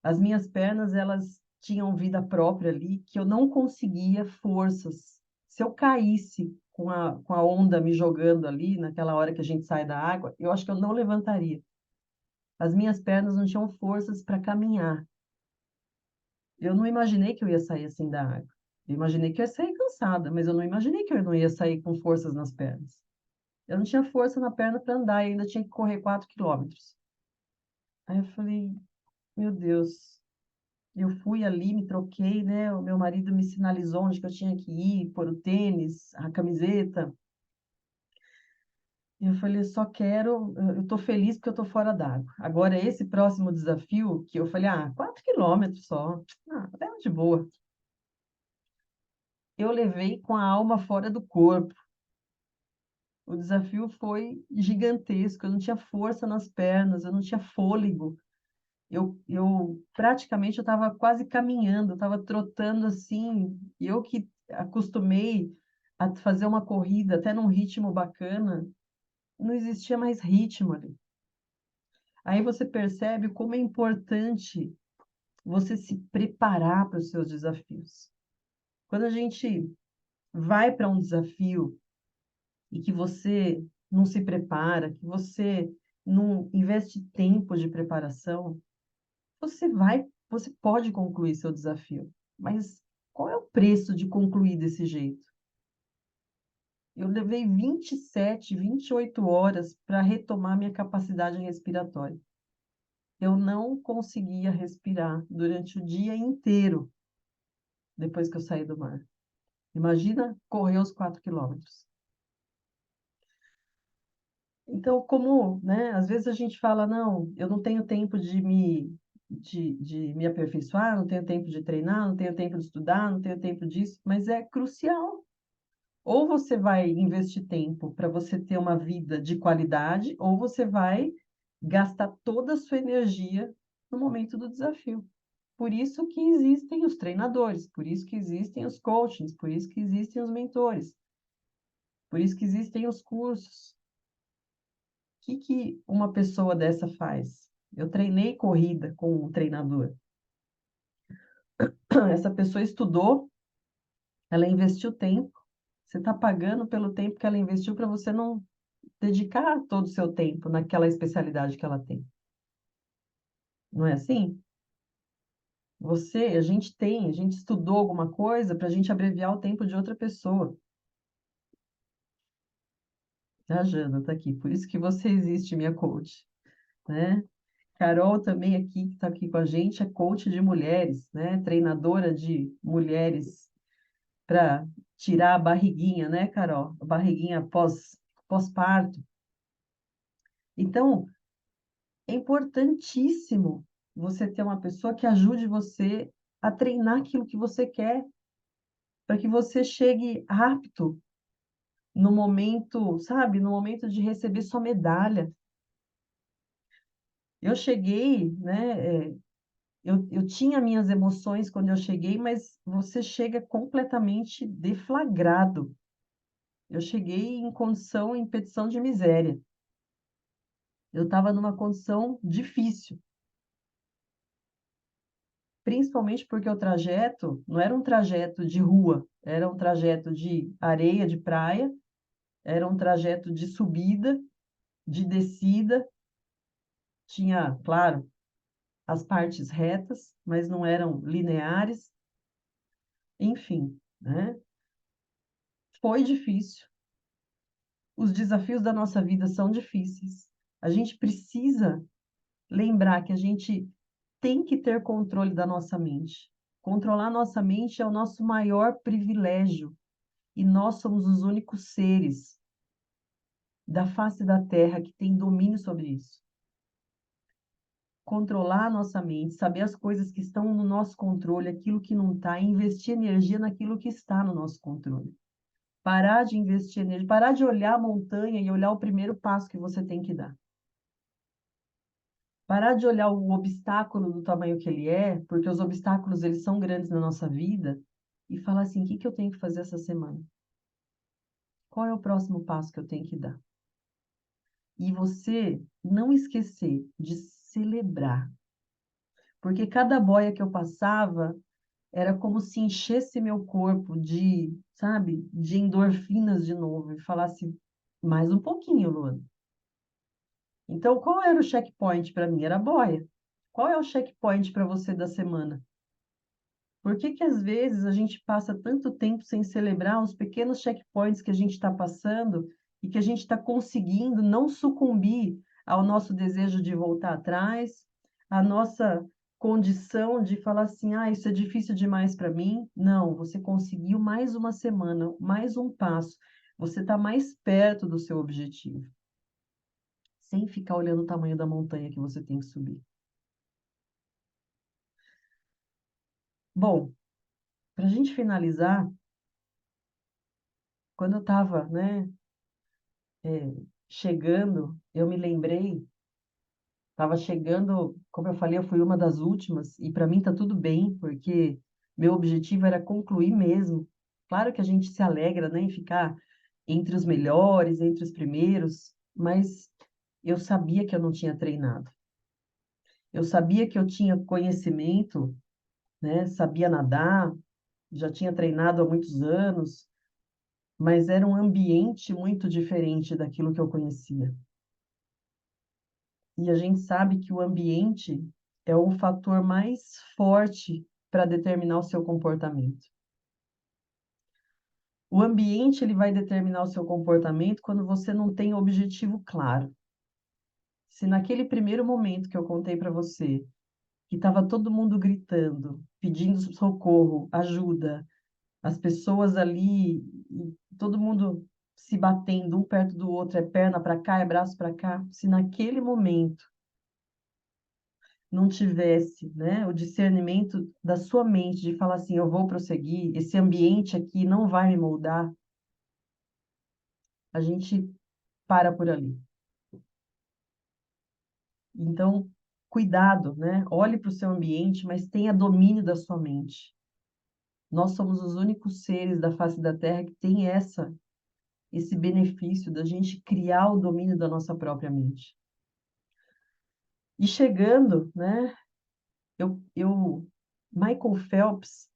As minhas pernas, elas tinham vida própria ali, que eu não conseguia forças. Se eu caísse com a onda me jogando ali, naquela hora que a gente sai da água, eu acho que eu não levantaria. As minhas pernas não tinham forças para caminhar. Eu não imaginei que eu ia sair assim da água. Eu imaginei que eu ia sair cansada, mas eu não imaginei que eu não ia sair com forças nas pernas. Eu não tinha força na perna para andar, e ainda tinha que correr 4 km. Aí eu falei, meu Deus, eu fui ali, me troquei, né? O meu marido me sinalizou onde que eu tinha que ir, pôr o tênis, a camiseta. E eu falei, eu tô feliz porque eu tô fora d'água. Agora, esse próximo desafio, que eu falei, 4 km só, é de boa. Eu levei com a alma fora do corpo. O desafio foi gigantesco, eu não tinha força nas pernas, eu não tinha fôlego. Eu praticamente eu estava quase caminhando, estava trotando assim, e eu que acostumei a fazer uma corrida até num ritmo bacana, não existia mais ritmo ali. Aí você percebe como é importante você se preparar para os seus desafios. Quando a gente vai para um desafio e que você não se prepara, que você não investe tempo de preparação, você pode concluir seu desafio, mas qual é o preço de concluir desse jeito? Eu levei 27, 28 horas para retomar minha capacidade respiratória. Eu não conseguia respirar durante o dia inteiro depois que eu saí do mar. Imagina correr os 4 km. Então, como, né, às vezes a gente fala, não, eu não tenho tempo de me aperfeiçoar, não tenho tempo de treinar, não tenho tempo de estudar, não tenho tempo disso, mas é crucial. Ou você vai investir tempo para você ter uma vida de qualidade, ou você vai gastar toda a sua energia no momento do desafio. Por isso que existem os treinadores, por isso que existem os coachings, por isso que existem os mentores, por isso que existem os cursos. Que uma pessoa dessa faz? Eu treinei corrida com um treinador. Essa pessoa estudou, ela investiu tempo. Você está pagando pelo tempo que ela investiu para você não dedicar todo o seu tempo naquela especialidade que ela tem. Não é assim? A gente estudou alguma coisa para a gente abreviar o tempo de outra pessoa. A Jana está aqui, por isso que você existe, minha coach, né? Carol também aqui, que está aqui com a gente, é coach de mulheres, né? Treinadora de mulheres para tirar a barriguinha, né, Carol? A barriguinha pós-parto. Então, é importantíssimo você ter uma pessoa que ajude você a treinar aquilo que você quer, para que você chegue apto no momento, sabe, no momento de receber sua medalha. Eu cheguei, né, eu tinha minhas emoções quando eu cheguei, mas você chega completamente deflagrado. Eu cheguei em condição, em petição de miséria. Eu estava numa condição difícil, principalmente porque o trajeto não era um trajeto de rua, era um trajeto de areia de praia, era um trajeto de subida, de descida, tinha, claro, as partes retas, mas não eram lineares, enfim, né? Foi difícil. Os desafios da nossa vida são difíceis. A gente precisa lembrar que a gente tem que ter controle da nossa mente. Controlar nossa mente é o nosso maior privilégio e nós somos os únicos seres da face da Terra que tem domínio sobre isso. Controlar a nossa mente, saber as coisas que estão no nosso controle, aquilo que não está, e investir energia naquilo que está no nosso controle. Parar de investir energia, parar de olhar a montanha e olhar o primeiro passo que você tem que dar. Parar de olhar o obstáculo do tamanho que ele é, porque os obstáculos eles são grandes na nossa vida, e falar assim, o que que eu tenho que fazer essa semana? Qual é o próximo passo que eu tenho que dar? E você não esquecer de celebrar, porque cada boia que eu passava era como se enchesse meu corpo de, sabe, de endorfinas de novo, e falasse, mais um pouquinho, Luana. Então, qual era o checkpoint para mim? Era a boia. Qual é o checkpoint para você da semana? Por que que às vezes a gente passa tanto tempo sem celebrar os pequenos checkpoints que a gente está passando e que a gente está conseguindo não sucumbir ao nosso desejo de voltar atrás, à nossa condição de falar assim, ah, isso é difícil demais para mim? Não, você conseguiu mais uma semana, mais um passo. Você está mais perto do seu objetivo, sem ficar olhando o tamanho da montanha que você tem que subir. Bom, para a gente finalizar, quando eu estava, né, chegando, eu me lembrei, estava chegando, como eu falei, eu fui uma das últimas, e para mim tá tudo bem, porque meu objetivo era concluir mesmo. Claro que a gente se alegra, né, em ficar entre os melhores, entre os primeiros, mas eu sabia que eu não tinha treinado. Eu sabia que eu tinha conhecimento, né, sabia nadar, já tinha treinado há muitos anos, mas era um ambiente muito diferente daquilo que eu conhecia. E a gente sabe que o ambiente é o fator mais forte para determinar o seu comportamento. O ambiente ele vai determinar o seu comportamento quando você não tem objetivo claro. Se naquele primeiro momento que eu contei para você, que estava todo mundo gritando, pedindo socorro, ajuda, as pessoas ali, e todo mundo se batendo um perto do outro, é perna para cá, é braço para cá. Se naquele momento não tivesse, né, o discernimento da sua mente de falar assim, eu vou prosseguir, esse ambiente aqui não vai me moldar, a gente para por ali. Então, cuidado, né? Olhe para o seu ambiente, mas tenha domínio da sua mente. Nós somos os únicos seres da face da Terra que tem esse benefício da gente criar o domínio da nossa própria mente. E chegando, né? Michael Phelps,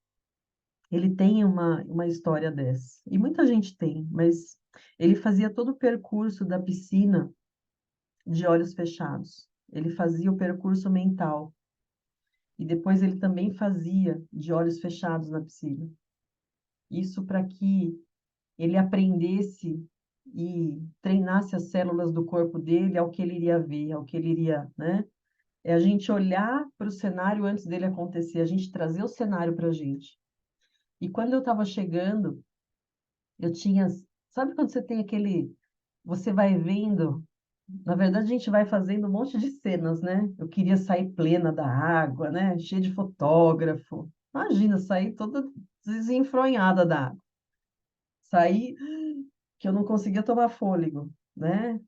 ele tem uma história dessa. E muita gente tem, mas ele fazia todo o percurso da piscina de olhos fechados. Ele fazia o percurso mental. E depois ele também fazia de olhos fechados na piscina. Isso para que ele aprendesse e treinasse as células do corpo dele ao que ele iria ver, ao que ele iria, né? É a gente olhar para o cenário antes dele acontecer, a gente trazer o cenário para a gente. E quando eu estava chegando, eu tinha, sabe quando você tem aquele, você vai vendo, na verdade a gente vai fazendo um monte de cenas, né? Eu queria sair plena da água, né? Cheia de fotógrafo. Imagina, sair toda desenfronhada da água. Sair que eu não conseguia tomar fôlego, né?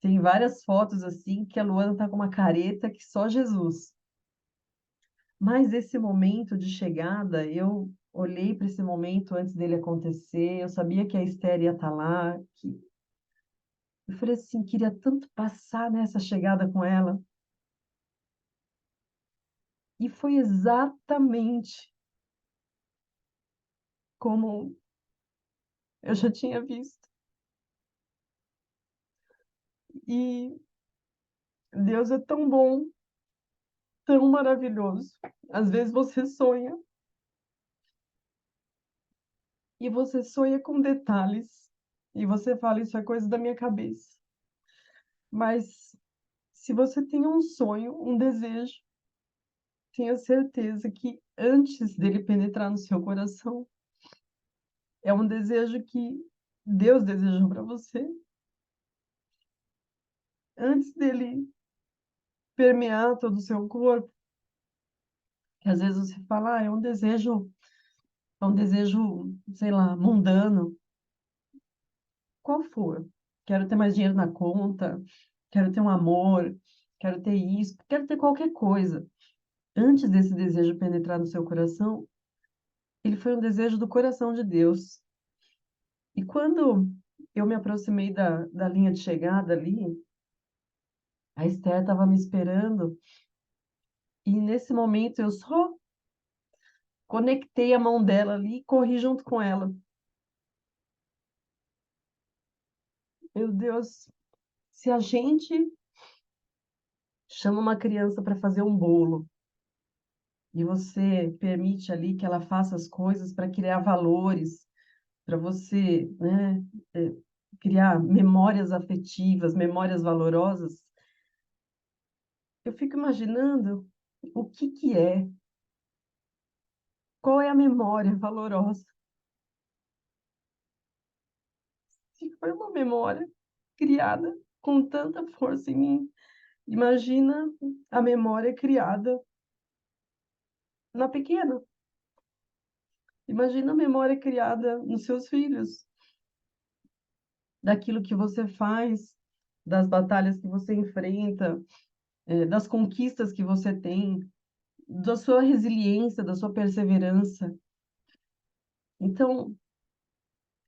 Tem várias fotos assim que a Luana tá com uma careta que só Jesus. Mas esse momento de chegada, eu olhei para esse momento antes dele acontecer, eu sabia que a Esther ia estar lá, que eu falei assim, queria tanto passar nessa chegada com ela. E foi exatamente como eu já tinha visto. E Deus é tão bom, tão maravilhoso. Às vezes você sonha e você sonha com detalhes e você fala, isso é coisa da minha cabeça. Mas se você tem um sonho, um desejo, tenha certeza que antes dele penetrar no seu coração, é um desejo que Deus desejou para você. Antes dele permear todo o seu corpo, que às vezes você fala, é um desejo, sei lá, mundano, qual for. Quero ter mais dinheiro na conta, quero ter um amor, quero ter isso, quero ter qualquer coisa. Antes desse desejo penetrar no seu coração, ele foi um desejo do coração de Deus. E quando eu me aproximei da linha de chegada ali, a Esther estava me esperando, e nesse momento eu só conectei a mão dela ali e corri junto com ela. Meu Deus, se a gente chama uma criança para fazer um bolo e você permite ali que ela faça as coisas para criar valores, para você, né, criar memórias afetivas, memórias valorosas, eu fico imaginando o que que é, qual é a memória valorosa. Se foi uma memória criada com tanta força em mim, imagina a memória criada na pequena. Imagina a memória criada nos seus filhos, daquilo que você faz, das batalhas que você enfrenta, das conquistas que você tem, da sua resiliência, da sua perseverança. Então,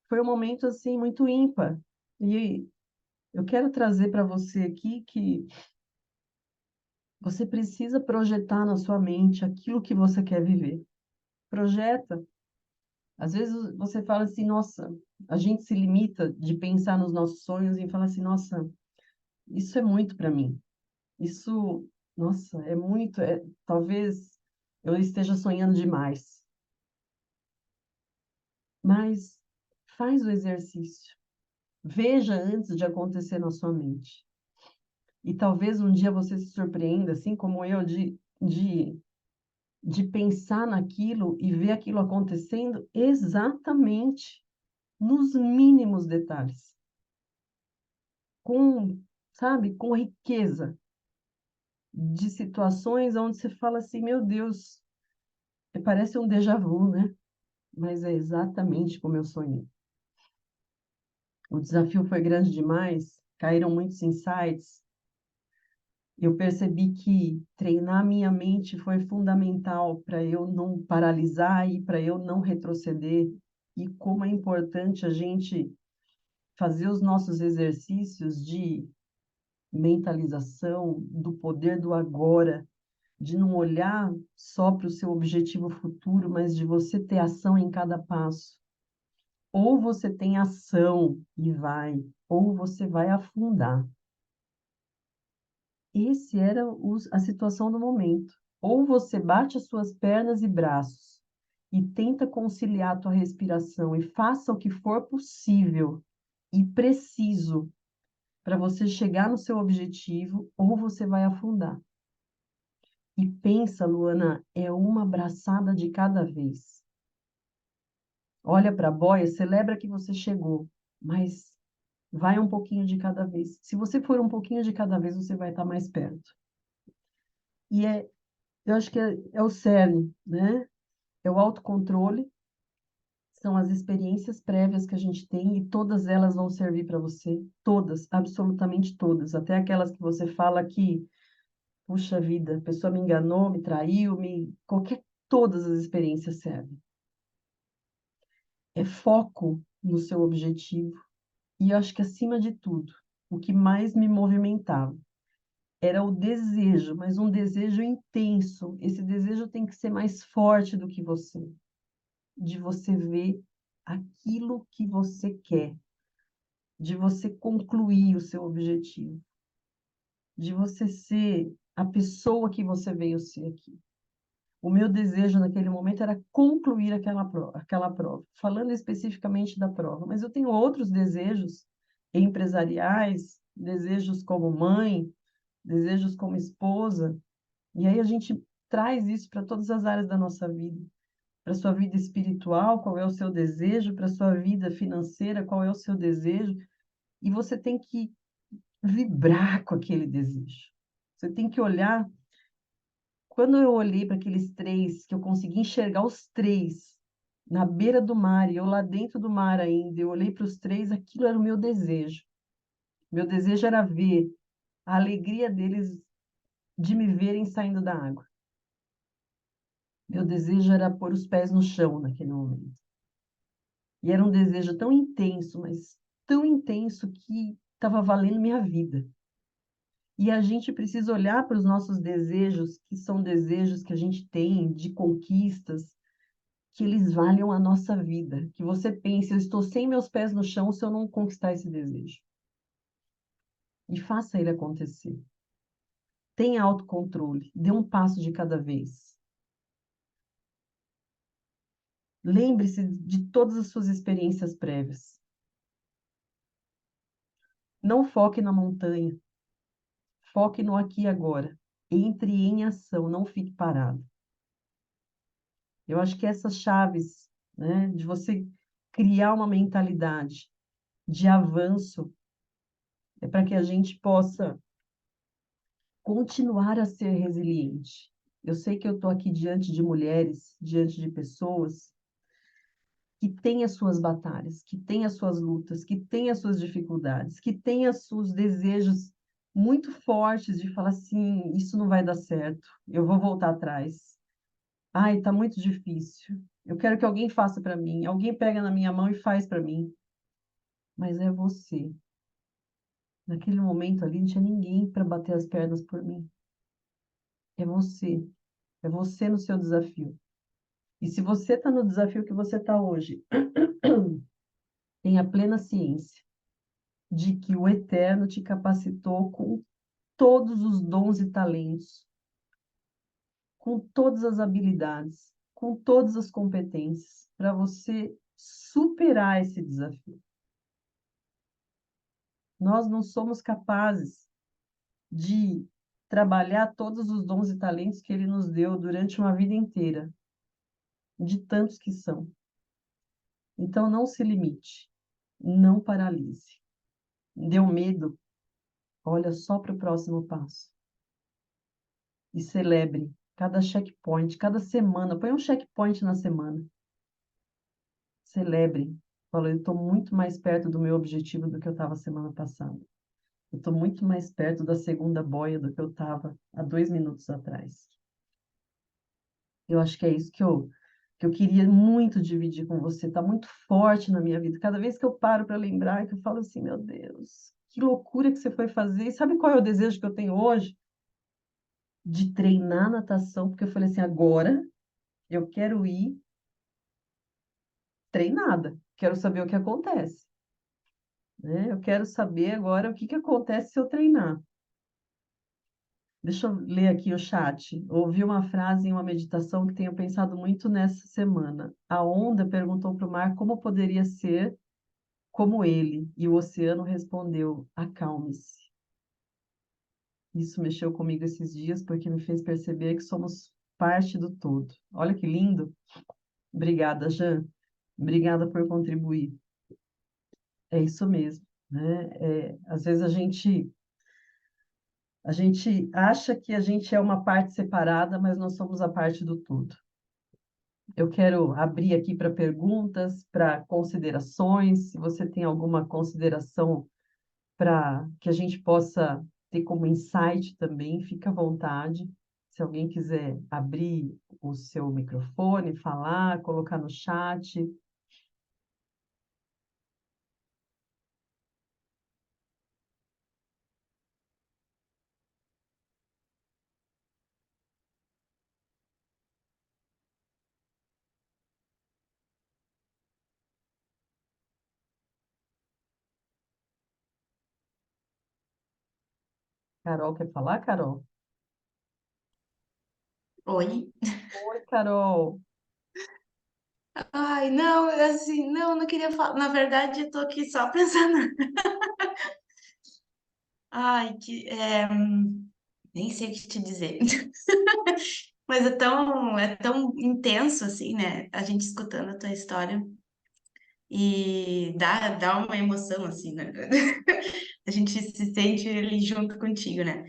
foi um momento assim muito ímpar. E eu quero trazer para você aqui que você precisa projetar na sua mente aquilo que você quer viver. Projeta. Às vezes você fala assim, nossa, a gente se limita de pensar nos nossos sonhos e fala assim, nossa, isso é muito para mim. Isso, nossa, é muito, talvez eu esteja sonhando demais. Mas faz o exercício. Veja antes de acontecer na sua mente. E talvez um dia você se surpreenda, assim como eu, de de pensar naquilo e ver aquilo acontecendo exatamente nos mínimos detalhes, com, sabe, com riqueza de situações onde você fala assim, meu Deus, parece um déjà vu, né? Mas é exatamente como eu sonhei. O desafio foi grande demais, caíram muitos insights. Eu percebi que treinar minha mente foi fundamental para eu não paralisar e para eu não retroceder. E como é importante a gente fazer os nossos exercícios de mentalização, do poder do agora, de não olhar só para o seu objetivo futuro, mas de você ter ação em cada passo. Ou você tem ação e vai, ou você vai afundar. Esse era a situação do momento. Ou você bate as suas pernas e braços e tenta conciliar a tua respiração e faça o que for possível e preciso para você chegar no seu objetivo, ou você vai afundar. E pensa, Luana, é uma abraçada de cada vez. Olha para a boia, celebra que você chegou, mas vai um pouquinho de cada vez. Se você for um pouquinho de cada vez, você vai estar mais perto. E eu acho que é o cerne, né? É o autocontrole, são as experiências prévias que a gente tem e todas elas vão servir para você. Todas, absolutamente todas. Até aquelas que você fala que, puxa vida, a pessoa me enganou, me traiu, todas as experiências servem. É foco no seu objetivo. E eu acho que, acima de tudo, o que mais me movimentava era o desejo, mas um desejo intenso. Esse desejo tem que ser mais forte do que você, de você ver aquilo que você quer, de você concluir o seu objetivo, de você ser a pessoa que você veio ser aqui. O meu desejo naquele momento era concluir aquela prova, falando especificamente da prova, mas eu tenho outros desejos empresariais, desejos como mãe, desejos como esposa, e aí a gente traz isso para todas as áreas da nossa vida. Para a sua vida espiritual, qual é o seu desejo? Para a sua vida financeira, qual é o seu desejo? E você tem que vibrar com aquele desejo. Você tem que olhar. Quando eu olhei para aqueles três, que eu consegui enxergar os três na beira do mar, e eu lá dentro do mar ainda, eu olhei para os três, aquilo era o meu desejo. Meu desejo era ver a alegria deles de me verem saindo da água. Meu desejo era pôr os pés no chão naquele momento. E era um desejo tão intenso, mas tão intenso que estava valendo minha vida. E a gente precisa olhar para os nossos desejos, que são desejos que a gente tem de conquistas, que eles valham a nossa vida. Que você pense, eu estou sem meus pés no chão se eu não conquistar esse desejo. E faça ele acontecer. Tenha autocontrole, dê um passo de cada vez. Lembre-se de todas as suas experiências prévias. Não foque na montanha, foque no aqui e agora. Entre em ação, não fique parado. Eu acho que essas chaves, né, de você criar uma mentalidade de avanço, é para que a gente possa continuar a ser resiliente. Eu sei que eu estou aqui diante de mulheres, diante de pessoas que têm as suas batalhas, que têm as suas lutas, que têm as suas dificuldades, que têm os seus desejos muito fortes de falar assim, isso não vai dar certo, eu vou voltar atrás. Ai, está muito difícil. Eu quero que alguém faça para mim, alguém pega na minha mão e faz para mim. Mas é você. Naquele momento ali não tinha ninguém para bater as pernas por mim. É você. É você no seu desafio. E se você está no desafio que você está hoje, tenha plena ciência de que o Eterno te capacitou com todos os dons e talentos, com todas as habilidades, com todas as competências, para você superar esse desafio. Nós não somos capazes de trabalhar todos os dons e talentos que Ele nos deu durante uma vida inteira, de tantos que são. Então, não se limite, não paralise. Deu medo? Olha só para o próximo passo e celebre cada checkpoint, cada semana. Põe um checkpoint na semana. Celebre. Fala, eu estou muito mais perto do meu objetivo do que eu estava semana passada. Eu estou muito mais perto da segunda boia do que eu estava há 2 minutos atrás. Eu acho que é isso que eu queria muito dividir com você. Está muito forte na minha vida. Cada vez que eu paro para lembrar, que eu falo assim, meu Deus, que loucura que você foi fazer. E sabe qual é o desejo que eu tenho hoje? De treinar natação, porque eu falei assim, agora eu quero ir treinada. Quero saber o que acontece, né? Eu quero saber agora o que acontece se eu treinar. Deixa eu ler aqui o chat. Ouvi uma frase em uma meditação que tenho pensado muito nessa semana. A onda perguntou para o mar como poderia ser como ele, e o oceano respondeu: acalme-se. Isso mexeu comigo esses dias porque me fez perceber que somos parte do todo. Olha que lindo. Obrigada, Jan. Obrigada por contribuir. É isso mesmo, né? Às vezes a gente acha que a gente é uma parte separada, mas nós somos a parte do todo. Eu quero abrir aqui para perguntas, para considerações. Se você tem alguma consideração para que a gente possa ter como insight também, fica à vontade. Se alguém quiser abrir o seu microfone, falar, colocar no chat. Carol, quer falar, Carol? Oi? Oi, Carol. Ai, não, assim, não, eu não queria falar. Na verdade, eu tô aqui só pensando. Ai, nem sei o que te dizer. Mas é tão intenso, assim, né? A gente escutando a tua história e dá uma emoção, assim, né? A gente se sente ali junto contigo, né?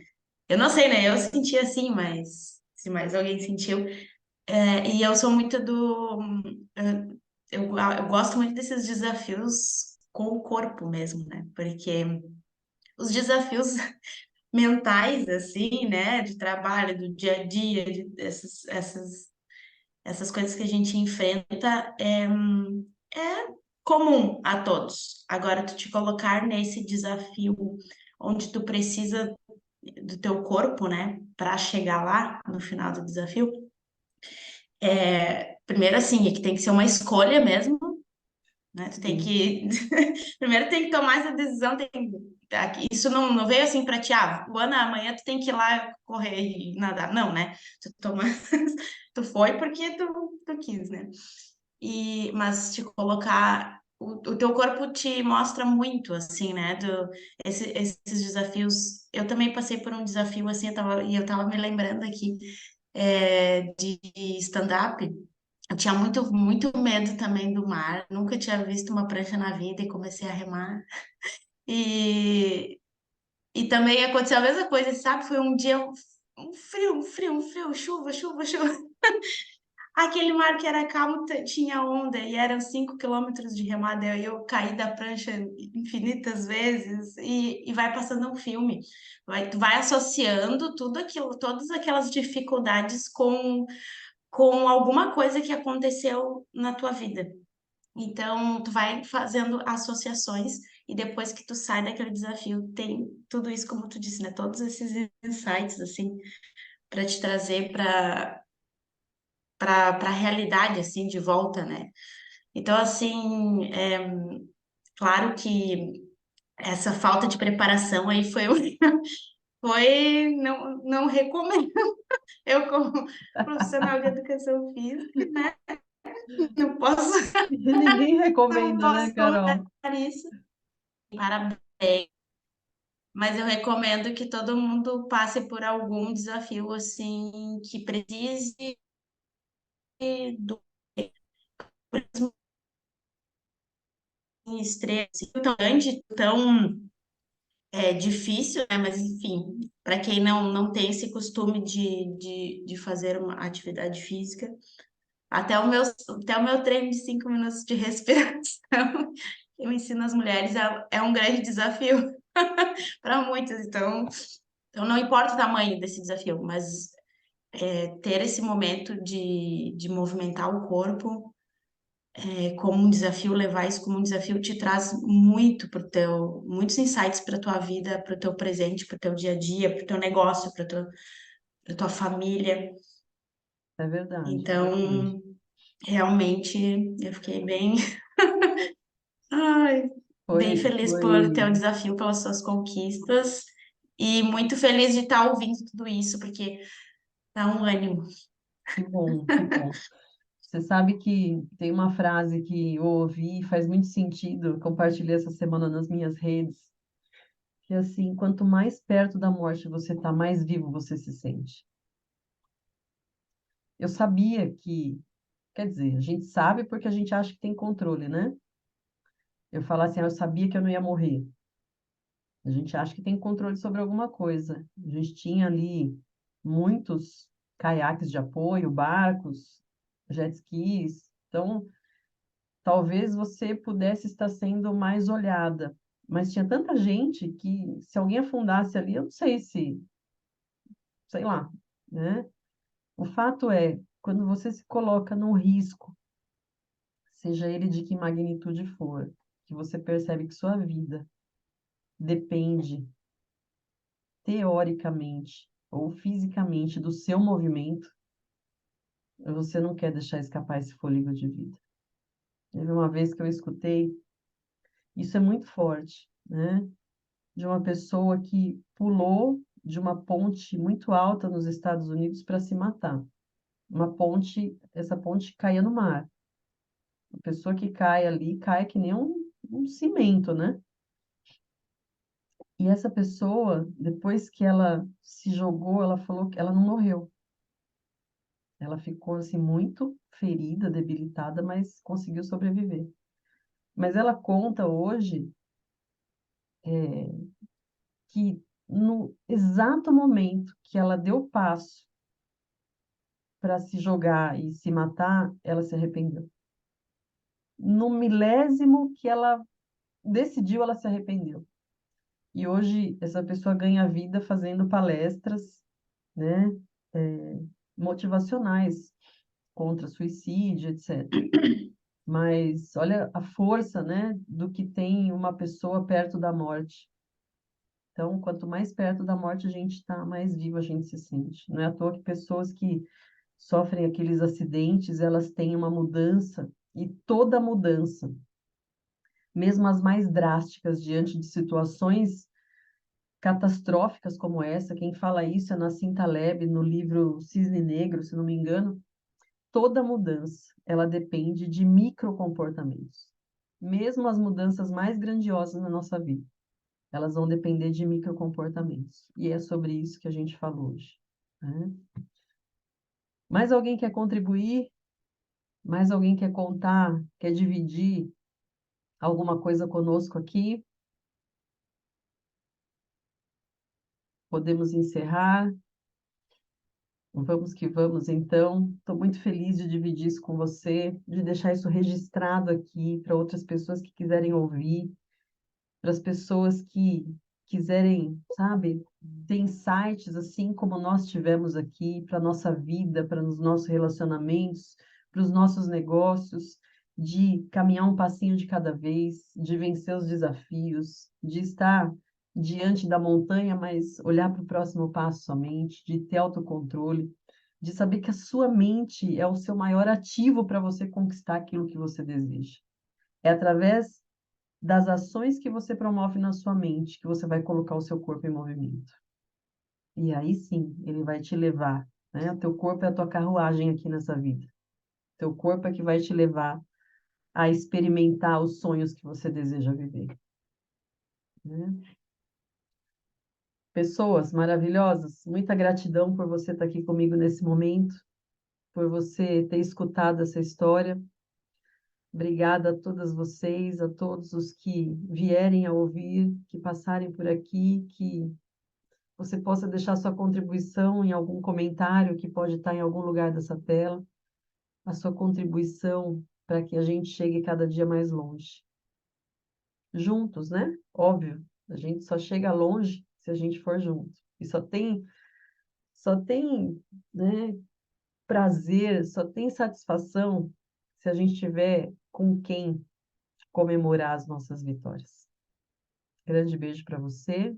Eu não sei, né? Eu senti assim, mas se mais alguém sentiu. E eu sou muito eu gosto muito desses desafios com o corpo mesmo, né? Porque os desafios mentais, assim, né? De trabalho, do dia a dia, essas coisas que a gente enfrenta, é comum a todos. Agora, tu te colocar nesse desafio onde tu precisa do teu corpo, né? Para chegar lá no final do desafio. Primeiro, assim, é que tem que ser uma escolha mesmo, né? Tu tem Sim. que. Primeiro tem que tomar essa decisão. Isso não veio assim pra ti, Luana, amanhã tu tem que ir lá correr e nadar. Não, né? Tu toma... tu foi porque tu quis, né? Mas te colocar. O teu corpo te mostra muito, assim, né? Esses desafios. Eu também passei por um desafio, assim, eu tava me lembrando aqui de stand-up. Eu tinha muito, muito medo também do mar. Nunca tinha visto uma prancha na vida e comecei a remar. E, e também aconteceu a mesma coisa, sabe? Foi um dia um frio, chuva, chuva, chuva. Aquele mar que era calmo tinha onda e eram 5 quilômetros de remada. E eu caí da prancha infinitas vezes e vai passando um filme. Tu vai associando tudo aquilo, todas aquelas dificuldades com alguma coisa que aconteceu na tua vida. Então, tu vai fazendo associações e depois que tu sai daquele desafio, tem tudo isso, como tu disse, né? Todos esses insights, assim, para te trazer para a realidade, assim, de volta, né? Então, assim, claro que essa falta de preparação aí não recomendo. Eu, como profissional de educação física, né? Não posso, Ninguém não recomenda, né, posso colocar Carol? isso. Parabéns, Mas eu recomendo que todo mundo passe por algum desafio assim que precise do estresse tão grande, tão difícil, né? Mas enfim, para quem não tem esse costume de fazer uma atividade física, até o meu treino de 5 minutos de respiração, eu ensino as mulheres, é um grande desafio para muitas. Então, não importa o tamanho desse desafio, mas ter esse momento de movimentar o corpo como um desafio, levar isso como um desafio te traz muitos insights para tua vida, para o teu presente, para o teu dia a dia, para o teu negócio, para tua família. É verdade, é verdade. Então, realmente, eu fiquei bem, ai, bem Foi, feliz por foi, teu desafio, pelas suas conquistas e muito feliz de estar ouvindo tudo isso, porque dá um ânimo. que bom, que bom. Você sabe que tem uma frase que eu ouvi e faz muito sentido, compartilhei essa semana nas minhas redes, que é assim, quanto mais perto da morte você está, mais vivo você se sente. Eu sabia que, quer dizer, a gente sabe porque a gente acha que tem controle, né? Eu falo assim, eu sabia que eu não ia morrer. A gente acha que tem controle sobre alguma coisa. A gente tinha ali muitos caiaques de apoio, barcos, jet skis. Então, talvez você pudesse estar sendo mais olhada. Mas tinha tanta gente que, se alguém afundasse ali, eu não sei se, sei lá, né? O fato é, quando você se coloca num risco, seja ele de que magnitude for, que você percebe que sua vida depende, teoricamente ou fisicamente, do seu movimento, você não quer deixar escapar esse fôlego de vida. Teve uma vez que eu escutei, isso é muito forte, né? De uma pessoa que pulou de uma ponte muito alta nos Estados Unidos para se matar. Uma ponte, essa ponte caía no mar. A pessoa que cai ali cai que nem um cimento, né? E essa pessoa, depois que ela se jogou, ela falou que ela não morreu. Ela ficou assim muito ferida, debilitada, mas conseguiu sobreviver. Mas ela conta hoje que no exato momento que ela deu o passo para se jogar e se matar, ela se arrependeu. No milésimo que ela decidiu, ela se arrependeu. E hoje essa pessoa ganha vida fazendo palestras, né, é, motivacionais contra suicídio, etc. Mas olha a força, né, do que tem uma pessoa perto da morte. Então, quanto mais perto da morte a gente está, mais vivo a gente se sente. Não é à toa que pessoas que sofrem aqueles acidentes, elas têm uma mudança, e toda mudança, mesmo as mais drásticas, diante de situações catastróficas como essa, quem fala isso é Nassim Taleb, no livro Cisne Negro, se não me engano, toda mudança, ela depende de microcomportamentos. Mesmo as mudanças mais grandiosas na nossa vida, elas vão depender de microcomportamentos. E é sobre isso que a gente falou hoje, né? Mais alguém quer contribuir? Mais alguém quer contar, quer dividir alguma coisa conosco aqui? Podemos encerrar? Vamos que vamos, então. Estou muito feliz de dividir isso com você, de deixar isso registrado aqui para outras pessoas que quiserem ouvir, para as pessoas que quiserem, sabe, ter insights assim como nós tivemos aqui para a nossa vida, para os nossos relacionamentos, para os nossos negócios, de caminhar um passinho de cada vez, de vencer os desafios, de estar diante da montanha, mas olhar para o próximo passo somente, de ter autocontrole, de saber que a sua mente é o seu maior ativo para você conquistar aquilo que você deseja. É através das ações que você promove na sua mente, que você vai colocar o seu corpo em movimento. E aí sim, ele vai te levar, né? O teu corpo é a tua carruagem aqui nessa vida. O teu corpo é que vai te levar a experimentar os sonhos que você deseja viver, né? pessoas maravilhosas, muita gratidão por você estar aqui comigo nesse momento, por você ter escutado essa história. Obrigada a todas vocês, a todos os que vierem a ouvir, que passarem por aqui, que você possa deixar sua contribuição em algum comentário que pode estar em algum lugar dessa tela, a sua contribuição para que a gente chegue cada dia mais longe. Juntos, né? Óbvio, a gente só chega longe se a gente for junto. E só tem, né, prazer, só tem satisfação se a gente tiver com quem comemorar as nossas vitórias. Grande beijo para você.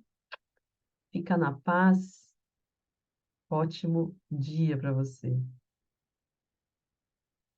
Fica na paz. Ótimo dia para você.